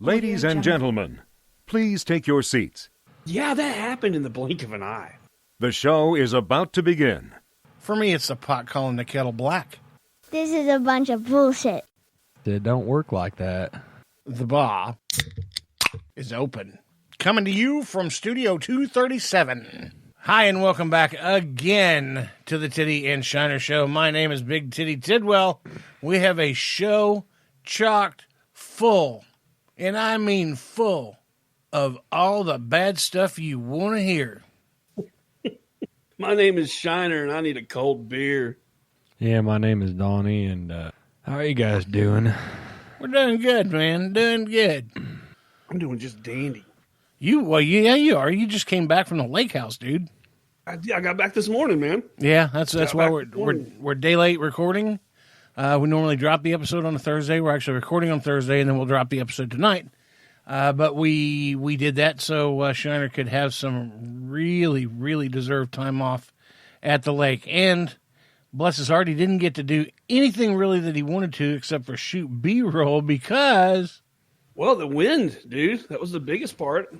Ladies and gentlemen, please take your seats. Yeah, that happened in the blink of an eye. The show is about to begin. For me, it's the pot calling the kettle black. This is a bunch of bullshit. It don't work like that. The bar is open. Coming to you from Studio 237. Hi, and welcome back again to the Titty and Shiner Show. My name is Big Titty Tidwell. We have a show chocked full, and I mean full, of all the bad stuff you want to hear. My name is Shiner, and I need a cold beer. Yeah, my name is Donnie, and how are you guys doing? We're doing good, man. Doing good. I'm doing just dandy. You are. You just came back from the lake house, dude. I got back this morning, man. Yeah, that's why we're day late recording. We normally drop the episode on a Thursday. We're actually recording on Thursday, and then we'll drop the episode tonight. But we did that so Shiner could have some really, really deserved time off at the lake. And bless his heart, he didn't get to do anything really that he wanted to except for shoot B-roll because... Well, the wind, dude. That was the biggest part.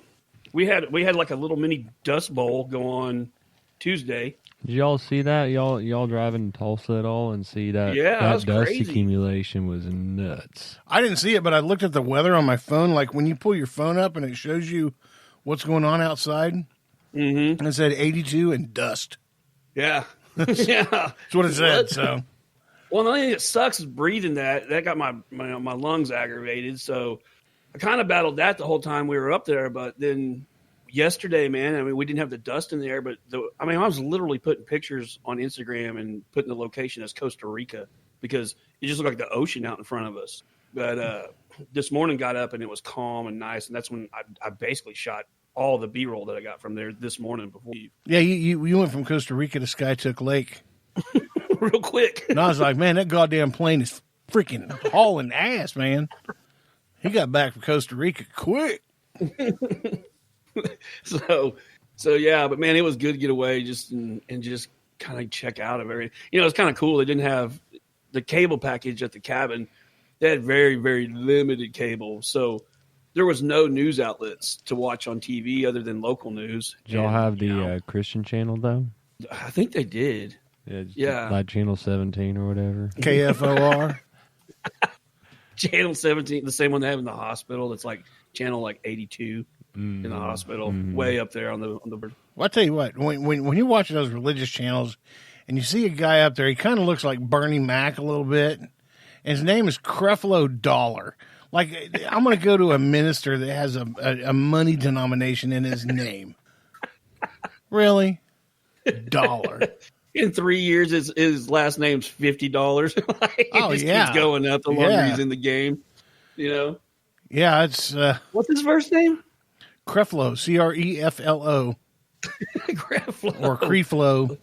We had like a little mini dust bowl go on Tuesday. Did y'all see that? Y'all driving to Tulsa at all and see that? Yeah, that was dust crazy. accumulation was nuts. I didn't see it, but I looked at the weather on my phone. Like when you pull your phone up and it shows you what's going on outside, and it said 82 and dust. Yeah. Yeah. That's what it said. So, Well, the only thing that sucks is breathing that. That got my lungs aggravated. So I kind of battled that the whole time we were up there. But then yesterday, man, I mean, we didn't have the dust in the air, but I was literally putting pictures on Instagram and putting the location as Costa Rica because it just looked like the ocean out in front of us. But this morning got up and it was calm and nice. And that's when I basically shot all the B-roll that I got from there this morning before you. yeah, you went from Costa Rica to Skytook Lake. Real quick. And I was like, man, that goddamn plane is freaking hauling ass, man. He got back from Costa Rica quick. So yeah, but man, it was good to get away and just kind of check out of everything. You know, it's kind of cool. They didn't have the cable package at the cabin. They had very, very limited cable. So there was no news outlets to watch on TV other than local news. Did y'all have the Christian channel, though? I think they did. Yeah. Like Channel 17 or whatever. KFOR. Channel 17, the same one they have in the hospital. That's like channel like 82 in the hospital, way up there on the. Well, I'll tell you what, when you're watching those religious channels and you see a guy up there, he kind of looks like Bernie Mac a little bit. And his name is Creflo Dollar. Like, I'm going to go to a minister that has a money denomination in his name. Really? Dollar. In 3 years, his last name's $50. Like, Oh, it just yeah. keeps going up the longer Yeah. he's in the game. You know? Yeah, it's What's his first name? Creflo, Creflo, Creflo. or Creflo.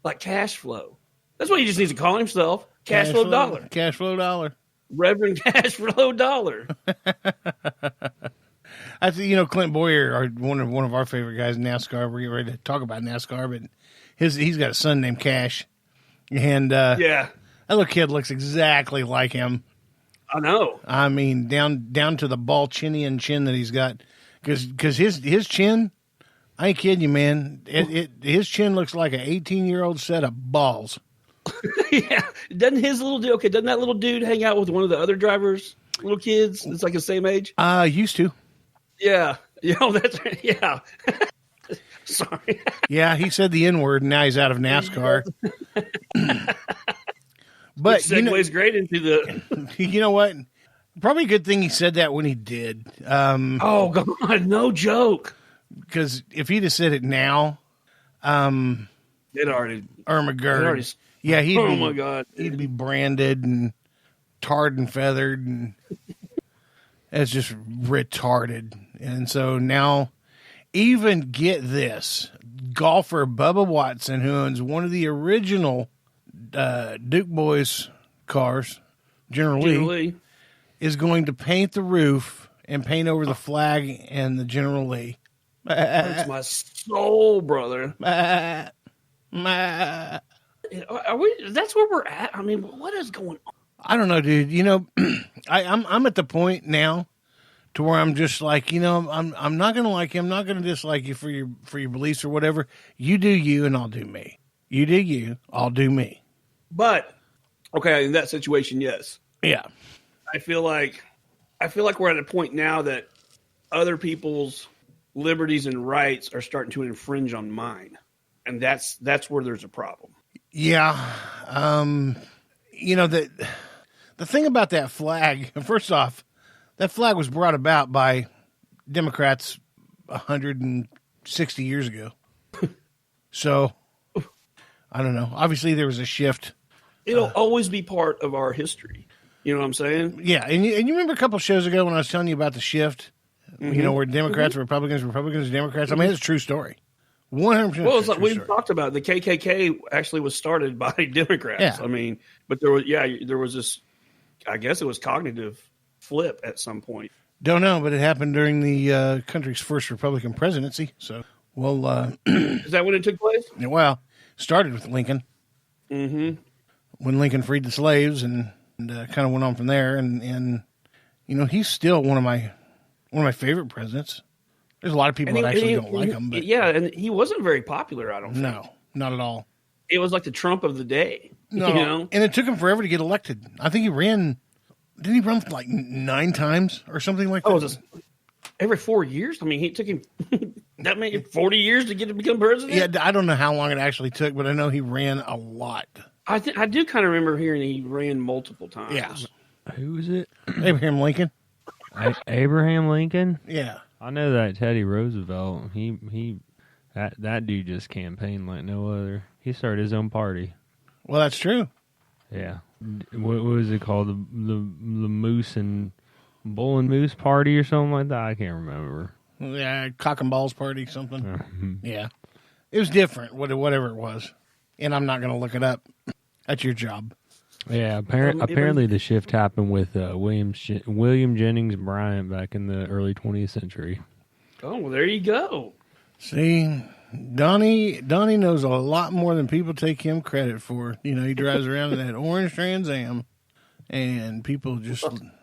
Like cash flow. That's what he just needs to call himself. Cash flow dollar. Cash flow dollar. Reverend Cash Flow Dollar. I think, Clint Boyer, one of our favorite guys in NASCAR. We're getting ready to talk about NASCAR, but he's got a son named Cash. And Yeah. that little kid looks exactly like him. I know. I mean, down to the ball chin that he's got. Because his chin, I ain't kidding you, man. His chin looks like an 18-year-old set of balls. Yeah. Doesn't that little dude hang out with one of the other drivers' little kids? It's like the same age? Used to. Yeah. That's right. Yeah. Sorry. Yeah, he said the N-word, and now he's out of NASCAR. But Which segues great into the... You know what? Probably a good thing he said that when he did. Oh, God, no joke. Because if he'd have said it now, It already... Ermagerd, yeah, my God. he'd be branded and tarred and feathered, and it's just retarded. And so now, even get this, golfer Bubba Watson, who owns one of the original Duke Boys cars, General Lee, is going to paint the roof and paint over the flag and the General Lee. Hurts my soul, brother. Are we? That's where we're at. I mean, what is going on? I don't know, dude. I'm at the point now to where I'm just like, I'm not going to like you. I'm not going to dislike you for your beliefs or whatever. You do you and I'll do me. You do you, I'll do me. But okay, in that situation, yes. Yeah. I feel like we're at a point now that other people's liberties and rights are starting to infringe on mine. And that's where there's a problem. Yeah. The thing about that flag, first off, that flag was brought about by Democrats 160 years ago. So, I don't know. Obviously, there was a shift. It'll always be part of our history. You know what I'm saying? Yeah, and you remember a couple shows ago when I was telling you about the shift, where Democrats, Republicans, Democrats. I mean, it's a true story. 100%. Well, it's like we talked about. The KKK actually was started by Democrats. Yeah. I mean, but there was this. I guess it was cognitive flip at some point. Don't know, but it happened during the country's first Republican presidency. So, well, Is that when it took place? well, started with Lincoln. Mm-hmm. When Lincoln freed the slaves, and kind of went on from there. And he's still one of my favorite presidents. There's a lot of people that actually don't like him, but yeah, and he wasn't very popular. I don't think. no, not at all. It was like the Trump of the day. No, You know? and it took him forever to get elected. I think he ran. Didn't he run like 9 times or something like that? Oh, just every 4 years? I mean, it took him that many 40 years to become president? Yeah, I don't know how long it actually took, but I know he ran a lot. I do kind of remember hearing he ran multiple times. Yeah. Who was it? Abraham Lincoln. Abraham Lincoln? Yeah. I know that Teddy Roosevelt. That dude just campaigned like no other. He started his own party. Well, that's true. Yeah. What was it called? The Moose and Bull and Moose Party or something like that? I can't remember. Yeah, cock and balls party, something. Yeah. It was different, whatever it was. And I'm not going to look it up. That's your job. Yeah, apparently the shift happened with William Jennings Bryan back in the early 20th century. Oh, well, there you go. See, Donnie knows a lot more than people take him credit for. He drives around in that orange Trans Am, and people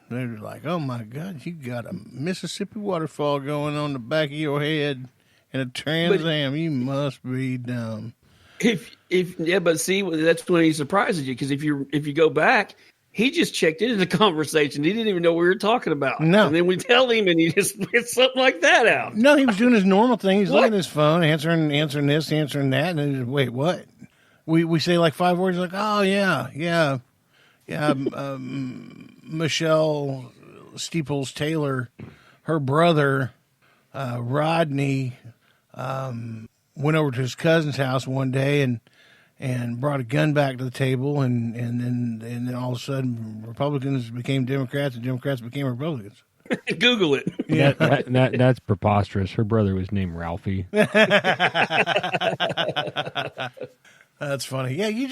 they're like, "Oh my God, you got a Mississippi waterfall going on the back of your head in a Trans Am. You must be dumb." But see, that's when he surprises you, because if you go back, he just checked into the conversation. He didn't even know what we were talking about. No. And then we tell him, and he just gets something like that out. No, he was doing his normal thing. He's What? looking at his phone, answering this, answering that, and then just, wait, what? We say like 5 words, like, oh yeah, Michelle Steeples Taylor, her brother Rodney, went over to his cousin's house one day and brought a gun back to the table, and then all of a sudden Republicans became Democrats and Democrats became Republicans. Google it. Yeah, that's preposterous. Her brother was named Ralphie. That's funny. Yeah, you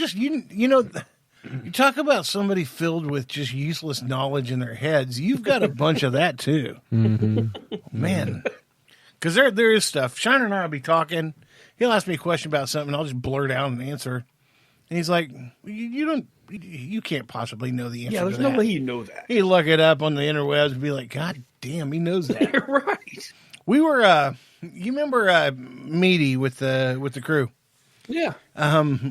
talk about somebody filled with just useless knowledge in their heads. You've got a bunch of that too, man. Because there is stuff. Shiner and I will be talking. He'll ask me a question about something, and I'll just blurt out an answer. And he's like, you can't possibly know the answer Yeah, to there's that. no way you know that. He'd look it up on the interwebs and be like, God damn, he knows that. You're right. We were, you remember Meaty with the crew? Yeah.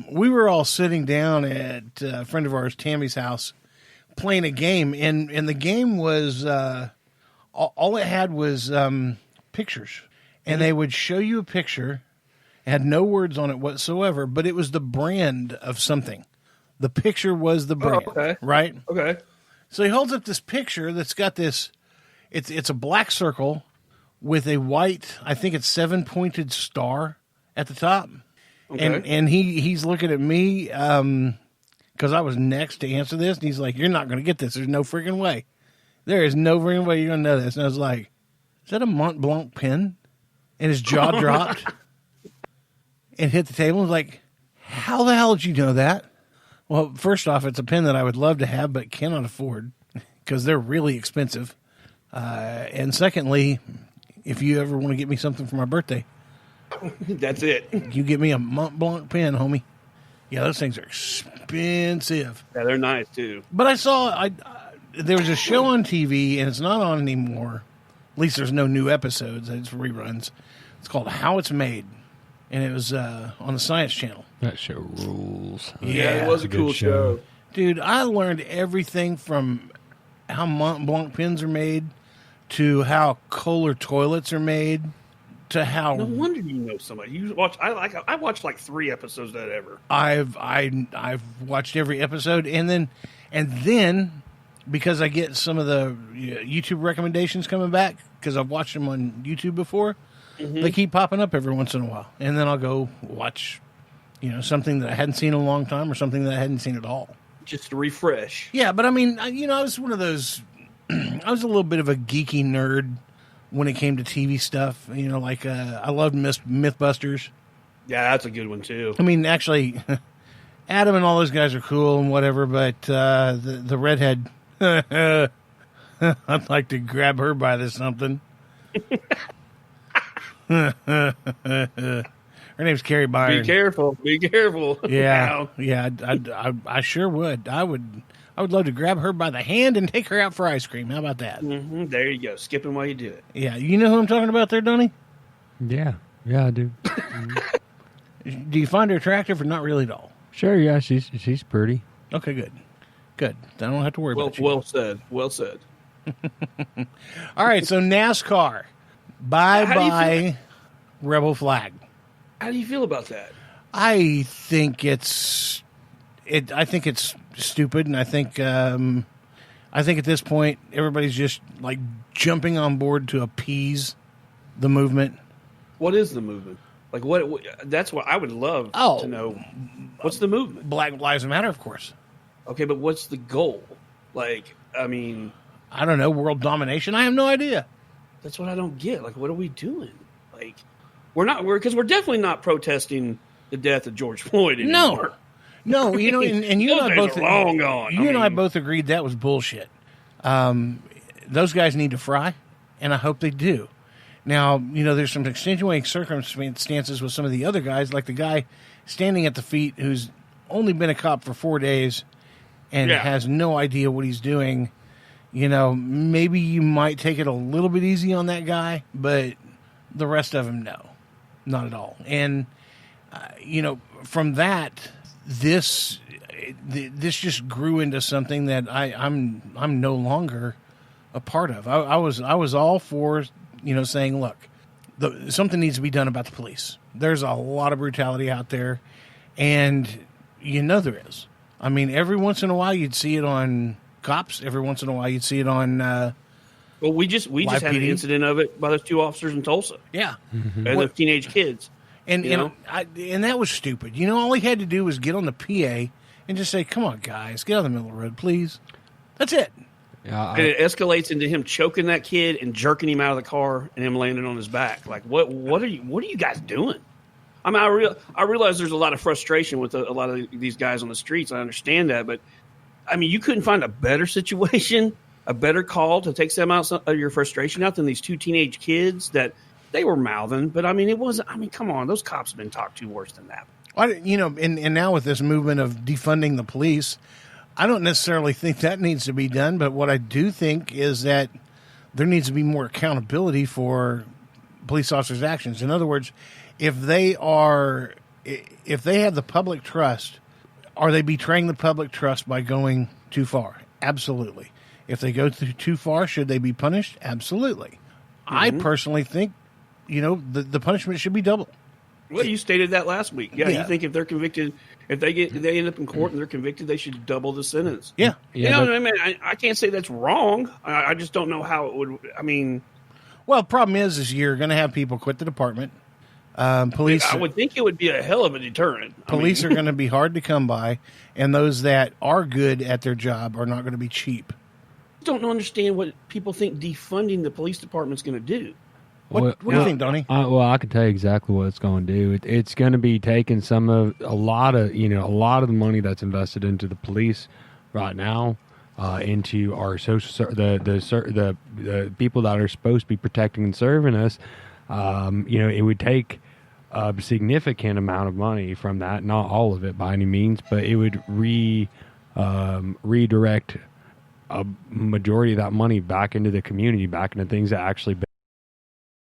We were all sitting down at a friend of ours, Tammy's house, playing a game. And the game was, all it had was pictures. And they would show you a picture. It had no words on it whatsoever, but it was the brand of something. The picture was the brand, okay. right? Okay. So he holds up this picture that's got this, it's a black circle with a white, I think it's 7-pointed star at the top. Okay. And he's looking at me because I was next to answer this, and he's like, "You're not going to get this. There's no freaking way. There is no freaking way you're going to know this." And I was like, "Is that a Mont Blanc pen?" And his jaw dropped and hit the table. I was like, "How the hell did you know that?" Well, first off, it's a pen that I would love to have but cannot afford because they're really expensive. And secondly, if you ever want to get me something for my birthday, That's it. you get me a Mont Blanc pen, homie. Yeah, those things are expensive. Yeah, they're nice too. But I saw there was a show on TV, and it's not on anymore, At least there's no new episodes. It's reruns. It's called How It's Made, and it was on the Science Channel. That show rules. Yeah, it was a good cool show. Dude, I learned everything from how Mont Blanc pens are made to how Kohler toilets are made to how No wonder you know somebody. You watch. I watched like 3 episodes of that ever. I've watched every episode, and then because I get some of the YouTube recommendations coming back because I've watched them on YouTube before, they keep popping up every once in a while, and then I'll go watch, something that I hadn't seen in a long time or something that I hadn't seen at all. Just to refresh. Yeah, but I mean, I was one of those. I was a little bit of a geeky nerd when it came to TV stuff. I loved MythBusters. Yeah, that's a good one too. I mean, actually, Adam and all those guys are cool and whatever, but the redhead, I'd like to grab her by the something. Her name's Carrie Byron. Be careful. Be careful. Yeah, yeah, I sure would. I would love to grab her by the hand and take her out for ice cream. How about that? Mm-hmm. There you go. Skipping while you do it. Yeah, you know who I'm talking about there, Donnie? Yeah, I do. Do you find her attractive or not really at all? Sure, yeah, she's pretty. Okay, good. I don't have to worry about you. Well said. Well said. All right, so NASCAR. Bye-bye Rebel Flag. How do you feel about that? I think it's stupid, and I think at this point everybody's just like jumping on board to appease the movement. What is the movement? Like what that's what I would love to know. What's the movement? Black Lives Matter, of course. Okay, but what's the goal? Like, I mean, I don't know, world domination? I have no idea. that's what I don't get. Like, what are we doing? Like, we're definitely not protesting the death of George Floyd anymore. No, and you and I both long gone. You and I both agreed that was bullshit. Those guys need to fry, and I hope they do. Now, there's some extenuating circumstances with some of the other guys, like the guy standing at the feet who's only been a cop for 4 days and has no idea what he's doing. Maybe you might take it a little bit easy on that guy, but the rest of them, no, not at all. And, from that, this just grew into something that I'm no longer a part of. I was all for, saying, look, something needs to be done about the police. There's a lot of brutality out there, and there is. I mean, every once in a while you'd see it on cops. Every once in a while you'd see it on. Well, we just had an incident of it by those 2 officers in Tulsa. Yeah, and the teenage kids. And and that was stupid. All he had to do was get on the PA and just say, "Come on, guys, get out of the middle of the road, please." That's it. Yeah, And it escalates into him choking that kid and jerking him out of the car and him landing on his back. Like, what are you guys doing? I mean, I realize there's a lot of frustration with a lot of these guys on the streets. I understand that, but I mean, you couldn't find a better situation, a better call to take some out of your frustration out than these 2 teenage kids that they were mouthing. But I mean, it wasn't. I mean, come on, those cops have been talked to worse than that. And now with this movement of defunding the police, I don't necessarily think that needs to be done, but what I do think is that there needs to be more accountability for police officers' actions. In other words, if they have the public trust, are they betraying the public trust by going too far? Absolutely. If they go too far, should they be punished? Absolutely. Mm-hmm. I personally think, the punishment should be double. Well, you stated that last week. Yeah, Yeah. you think if they're convicted, if they end up in court and they're convicted, they should double the sentence. Yeah. What I mean? I can't say that's wrong. I just don't know how it would. I mean, Well, the problem is you're going to have people quit the department. Police. I would think it would be a hell of a deterrent. Police are going to be hard to come by, and those that are good at their job are not going to be cheap. I don't understand what people think defunding the police department is going to do. What do you think, Donnie? I can tell you exactly what it's going to do. It's going to be taking a lot of the money that's invested into the police right now, into our the people that are supposed to be protecting and serving us. It would take a significant amount of money from that, not all of it by any means, but it would redirect a majority of that money back into the community, back into things that actually